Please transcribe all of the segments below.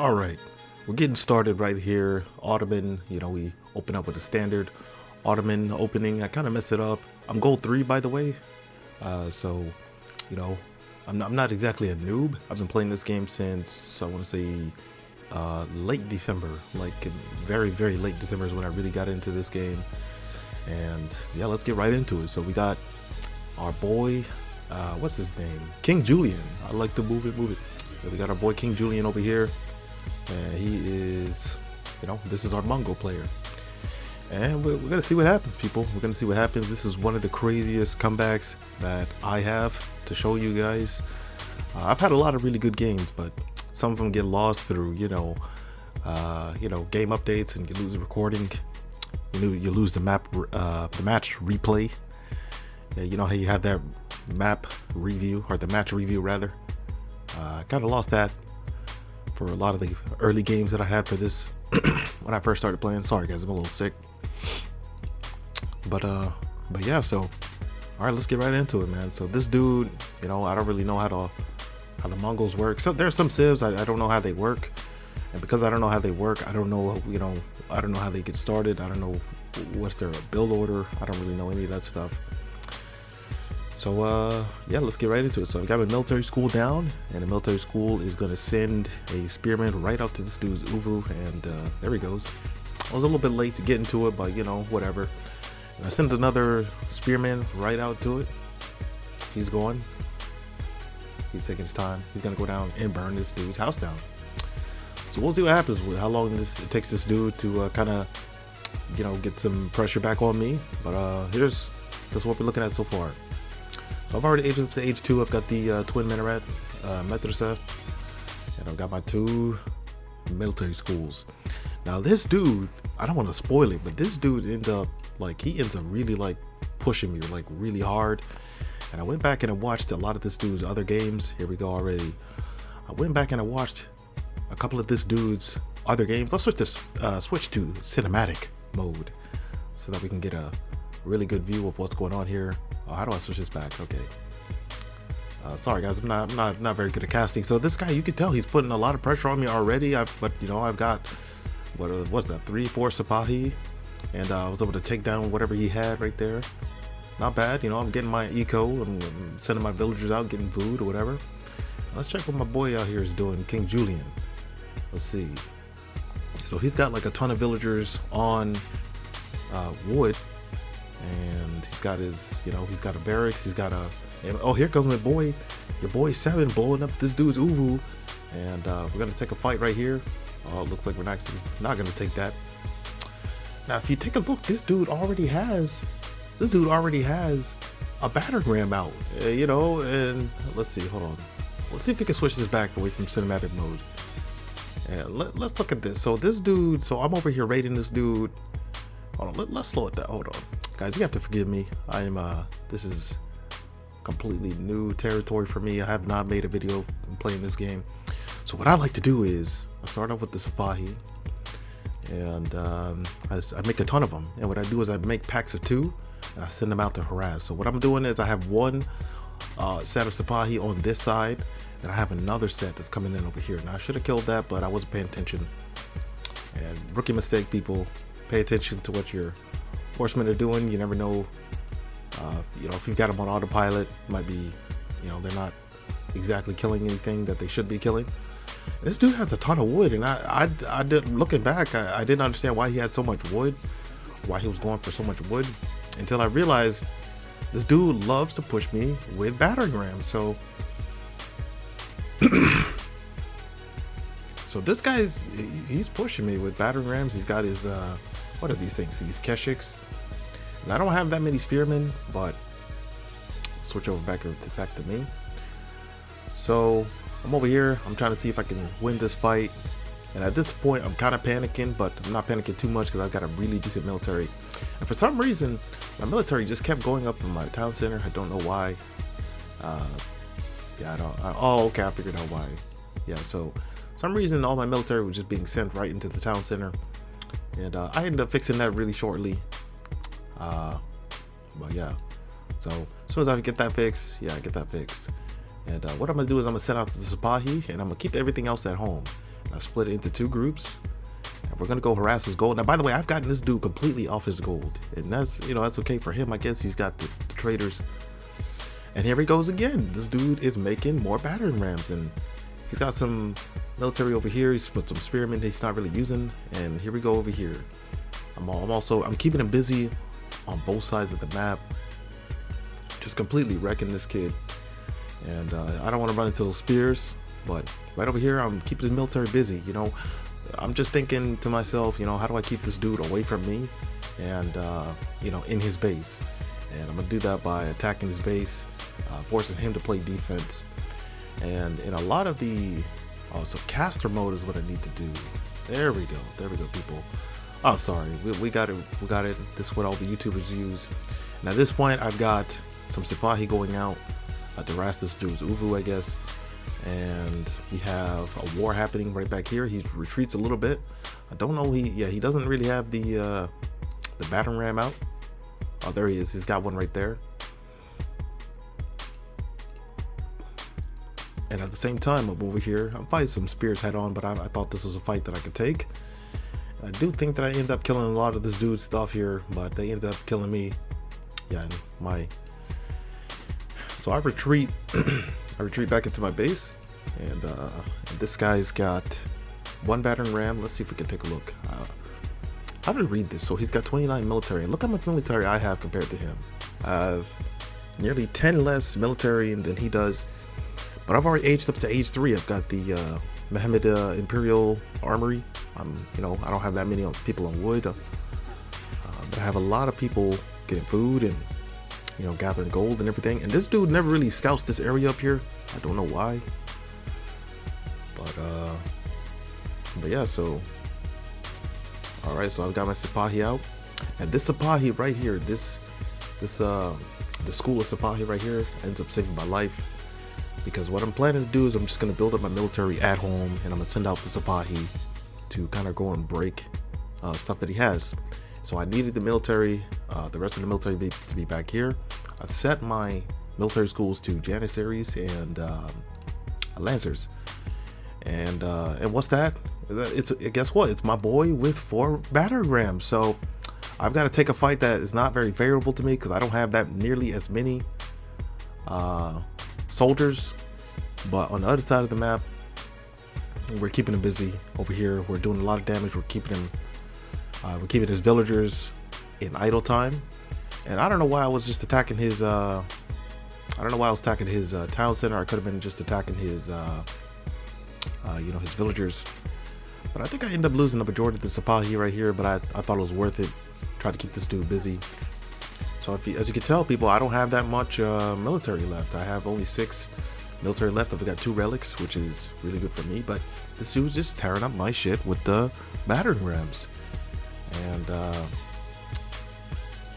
All right, we're getting started right here. Ottoman, we open up with a standard Ottoman opening. I kind of messed it up. I'm gold 3, by the way. So, you know, I'm not exactly a noob. I've been playing this game since, I want to say, late December. Like, very, very late December is when I really got into this game. And, yeah, let's get right into it. So we got our boy, what's his name? King Julien. I like to move it. So we got our boy King Julien over here. And he is, this is our Mongol player. And we're going to see what happens, people. We're going to see what happens. This is one of the craziest comebacks that I have to show you guys. I've had a lot of really good games, but some of them get lost through, game updates, and you lose the recording. You lose the match replay. You know how you have that map review, or the match review rather. I kind of lost that for a lot of the early games that I had for this when I first started playing. Sorry guys, I'm a little sick. But yeah, so all right, let's get right into it, man. So this dude, I don't really know how the Mongols work. So there's some civs I don't know how they work, and because I don't know how they work, I don't know I don't know how they get started. I don't know what's their build order. I don't really know any of that stuff. So yeah, let's get right into it. So I got my military school down, and the military school is going to send a spearman right out to this dude's uvu, and there he goes. I was a little bit late to get into it, but whatever. And I sent another spearman right out to it. He's going. He's taking his time. He's going to go down and burn this dude's house down. So we'll see what happens with how long it takes this dude to kind of, get some pressure back on me. But this is what we're looking at so far. So I've already aged up to age 2. I've got the twin minaret, madrasa, and I've got my 2 military schools. Now this dude, I don't want to spoil it, but this dude ends up really pushing me really hard. And I went back and I watched a lot of this dude's other games. Here we go already. I went back and I watched a couple of this dude's other games. Let's switch to cinematic mode so that we can get a really good view of what's going on here. Oh, how do I switch this back? Okay. Sorry guys, I'm not very good at casting. So this guy, you can tell he's putting a lot of pressure on me already. I've got what's that, 3-4 Sipahi, and I was able to take down whatever he had right there. Not bad, I'm getting my eco. I'm sending my villagers out, getting food or whatever. Let's check what my boy out here is doing, King Julien. Let's see. So he's got like a ton of villagers on wood, and he's got his, he's got a barracks. He's got oh, here comes your boy 7 blowing up this dude's uvu, and we're gonna take a fight right here. Oh, it looks like we're not gonna take that. Now, if you take a look, this dude already has a battering ram out, and let's see, hold on. Let's see if we can switch this back away from cinematic mode. And let's look at this. So this dude, so I'm over here raiding this dude. Hold on, let's slow it down. Hold on. Guys, you have to forgive me. This is completely new territory for me. I have not made a video playing this game. So what I like to do is, I start off with the Sipahi, and I make a ton of them. And what I do is I make packs of 2, and I send them out to harass. So what I'm doing is I have one set of Sipahi on this side, and I have another set that's coming in over here. Now I should have killed that, but I wasn't paying attention. And rookie mistake, people. Pay attention to what your horsemen are doing. You never know. If you've got them on autopilot, it might be, they're not exactly killing anything that they should be killing. And this dude has a ton of wood, and I did, looking back, I didn't understand why he had so much wood, why he was going for so much wood, until I realized this dude loves to push me with battering rams. So so this guy's, he's pushing me with battering rams. He's got his what are these things? These keshiks. And I don't have that many spearmen, but switch over back to me. So I'm over here. I'm trying to see if I can win this fight. And at this point, I'm kind of panicking, but I'm not panicking too much because I've got a really decent military. And for some reason, my military just kept going up in my town center. I don't know why. Yeah, oh, okay, I figured out why. Yeah, so some reason all my military was just being sent right into the town center. And I ended up fixing that really shortly. But yeah, so as soon as I get that fixed, I get that fixed. And what I'm gonna do is I'm gonna send out to the Sipahi, and I'm gonna keep everything else at home. I split it into 2 groups. And we're gonna go harass his gold. Now, by the way, I've gotten this dude completely off his gold, and that's, you know, that's okay for him. I guess he's got the traders. And here he goes again. This dude is making more battering rams, and he's got some military over here. He's put some spearmen he's not really using, and here we go over here. I'm keeping him busy on both sides of the map, just completely wrecking this kid. And I don't want to run into those spears, but right over here I'm keeping the military busy. You know, I'm just thinking to myself, you know, how do I keep this dude away from me and you know, in his base? And I'm gonna do that by attacking his base, forcing him to play defense. And in a lot of the so caster mode is what I need to do. There we go people. Oh, sorry, we got it. This is what all the YouTubers use. And at this point I've got some Sipahi going out to harass this dude's Uvu, I guess. And we have a war happening right back here. He retreats a little bit. I don't know, he doesn't really have the battering ram out. Oh, there he is. He's got one right there. And at the same time, I'm over here. I'm fighting some spears head on, but I thought this was a fight that I could take. I do think that I ended up killing a lot of this dude's stuff here, but they ended up killing me. Yeah, so I retreat. I retreat back into my base, and this guy's got 1 battering ram. Let's see if we can take a look. How to read this? So he's got 29 military, and look how much military I have compared to him. I have nearly 10 less military than he does, but I've already aged up to age 3. I've got the Mehmed Imperial Armory. You know, I don't have that many people on wood, but I have a lot of people getting food and, you know, gathering gold and everything. And this dude never really scouts this area up here. I don't know why, but yeah. So all right, so I've got my Sipahi out, and this Sipahi right here, the school of Sipahi right here ends up saving my life, because what I'm planning to do is I'm just going to build up my military at home, and I'm going to send out the Sipahi to kind of go and break stuff that he has. So I needed the military, the rest of the military to be back here. I've set my military schools to Janissaries and Lancers, and what's that? Guess what? It's my boy with 4 battering rams. So I've got to take a fight that is not very favorable to me, because I don't have that nearly as many soldiers. But on the other side of the map, we're keeping him busy over here. We're doing a lot of damage. We're keeping his villagers in idle time. And I don't know why I was just attacking his I don't know why I was attacking his town center. I could have been just attacking his you know, his villagers. But I think I ended up losing the majority of the Sipahi right here, but I thought it was worth it. Try to keep this dude busy. So as you can tell, people, I don't have that much military left. I have only 6 military left. I've got 2 relics, which is really good for me. But this dude's just tearing up my shit with the battering rams. And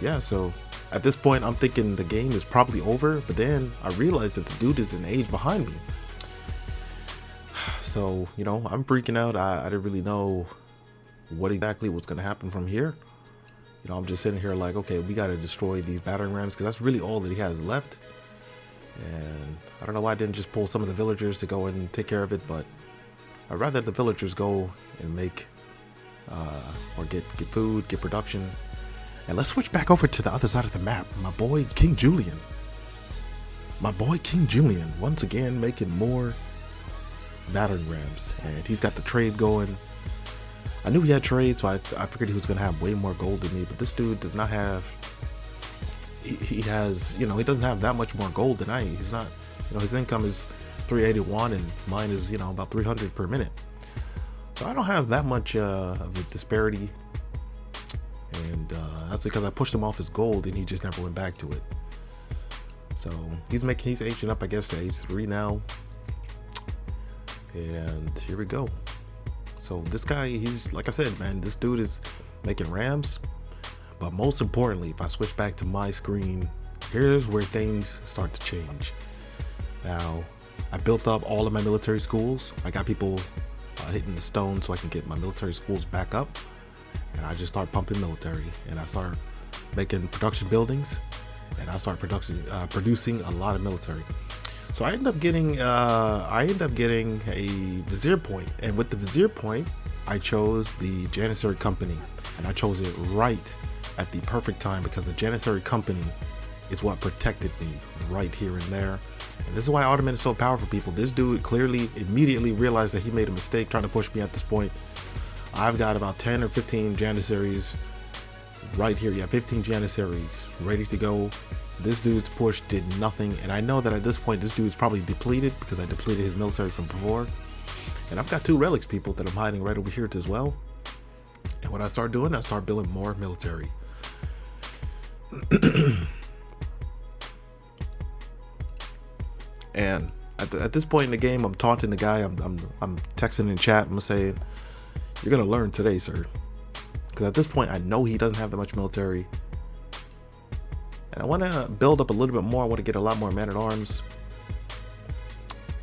yeah, so at this point, I'm thinking the game is probably over. But then I realized that the dude is an age behind me. So, you know, I'm freaking out. I didn't really know what exactly was going to happen from here. You know, I'm just sitting here like, okay, we got to destroy these battering rams, because that's really all that he has left. And I don't know why I didn't just pull some of the villagers to go and take care of it, but I'd rather the villagers go and make or get food, get production. And let's switch back over to the other side of the map. My boy King Julien. Once again making more battering rams, and he's got the trade going. I knew he had trade, so I figured he was gonna have way more gold than me, but this dude does not have, he has, you know, he doesn't have that much more gold than I. He's not, you know, his income is 381 and mine is, you know, about 300 per minute. So I don't have that much of a disparity, and that's because I pushed him off his gold and he just never went back to it. So he's aging up, I guess, to age 3 now. And here we go. So this guy, he's, like I said, man, this dude is making rams. But most importantly, if I switch back to my screen, here's where things start to change. Now, I built up all of my military schools. I got people hitting the stone so I can get my military schools back up. And I just start pumping military, and I start making production buildings, and I start producing a lot of military. So I end up getting a vizier point, and with the vizier point, I chose the Janissary company, and I chose it right at the perfect time because the Janissary company is what protected me right here and there. And this is why Ottoman is so powerful, people. This dude clearly immediately realized that he made a mistake trying to push me at this point. I've got about 10 or 15 Janissaries right here. Yeah, 15 Janissaries ready to go. This dude's push did nothing, and I know that at this point this dude's probably depleted because I depleted his military from before. And I've got 2 relics, people, that I'm hiding right over here as well. And what I start doing, I start building more military. And at this point in the game, I'm taunting the guy. I'm texting in chat. I'm saying, "You're gonna learn today, sir." Because at this point, I know he doesn't have that much military, and I want to build up a little bit more. I want to get a lot more man-at-arms,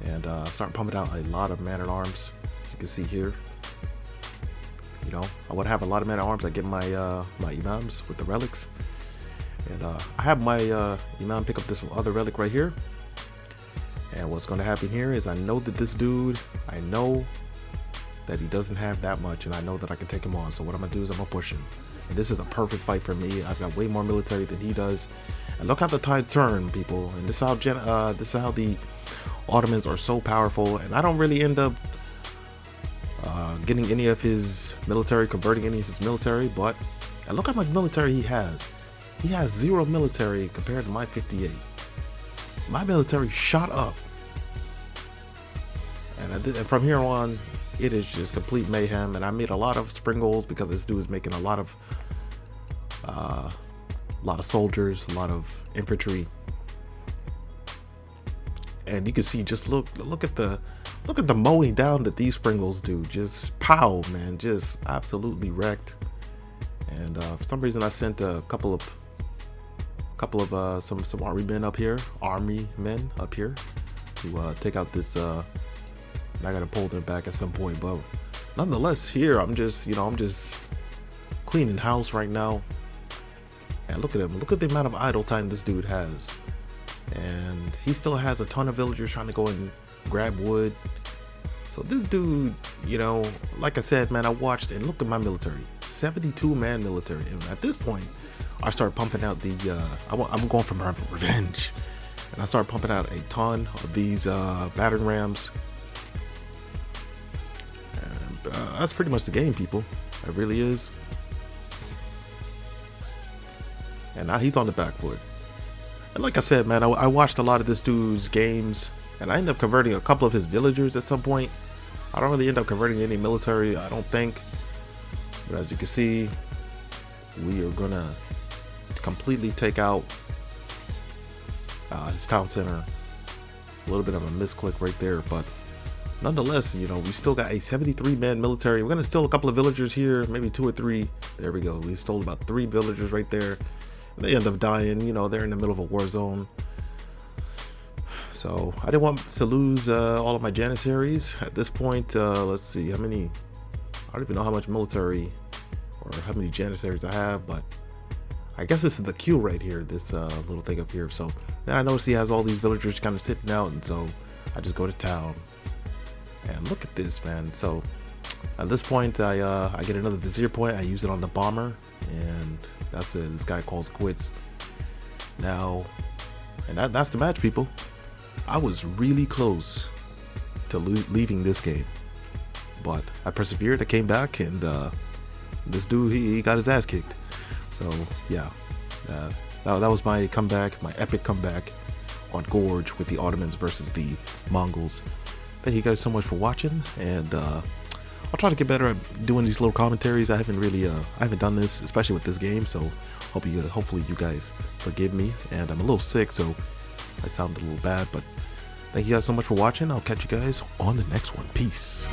and start pumping out a lot of man-at-arms. As you can see here, you know, I want to have a lot of man-at-arms. I get my my imams with the relics, and I have my imam pick up this other relic right here. And what's going to happen here is I know that this dude, I know that he doesn't have that much, and I know that I can take him on. So what I'm going to do is I'm going to push him. And this is a perfect fight for me. I've got way more military than he does. And look how the tide turned, people. And this is how the Ottomans are so powerful. And I don't really end up getting any of his military, converting any of his military. But and look how much military he has. He has 0 military compared to my 58. My military shot up, and from here on, it is just complete mayhem. And I made a lot of springles because this dude is making a lot of soldiers, a lot of infantry, and you can see just look at the mowing down that these springles do. Just pow, man, just absolutely wrecked. And for some reason, I sent a couple of some army men up here to take out this and I gotta pull them back at some point. But nonetheless, here I'm just cleaning house right now, and look at him. Look at the amount of idle time this dude has, and he still has a ton of villagers trying to go and grab wood. So this dude, you know, like I said, man, I watched, and look at my military, 72 man military. And at this point, I start pumping out the, I'm going for revenge. And I start pumping out a ton of these battering rams. And that's pretty much the game, people. It really is. And now he's on the back foot. And like I said, man, I watched a lot of this dude's games, and I ended up converting a couple of his villagers at some point. I don't really end up converting any military, I don't think. But as you can see, we are gonna completely take out his town center. A little bit of a misclick right there, but nonetheless, you know, we still got a 73 man military. We're gonna steal a couple of villagers here, maybe 2 or 3. There we go. We stole about 3 villagers right there. And they end up dying. You know, they're in the middle of a war zone. So I didn't want to lose all of my Janissaries at this point. Let's see how many. I don't even know how much military or how many Janissaries I have, but I guess this is the queue right here, this little thing up here. So then I notice he has all these villagers kind of sitting out, and so I just go to town. And look at this, man. So at this point, I get another vizier point. I use it on the bomber, and that's it. This guy calls quits. Now, and that's the match, people. I was really close to leaving this game, but I persevered. I came back, and this dude, he got his ass kicked. So yeah, that was my comeback, my epic comeback on Gorge with the Ottomans versus the Mongols. Thank you guys so much for watching, and I'll try to get better at doing these little commentaries. I haven't done this, especially with this game, so hopefully you guys forgive me. And I'm a little sick, so I sound a little bad, but thank you guys so much for watching. I'll catch you guys on the next one. Peace.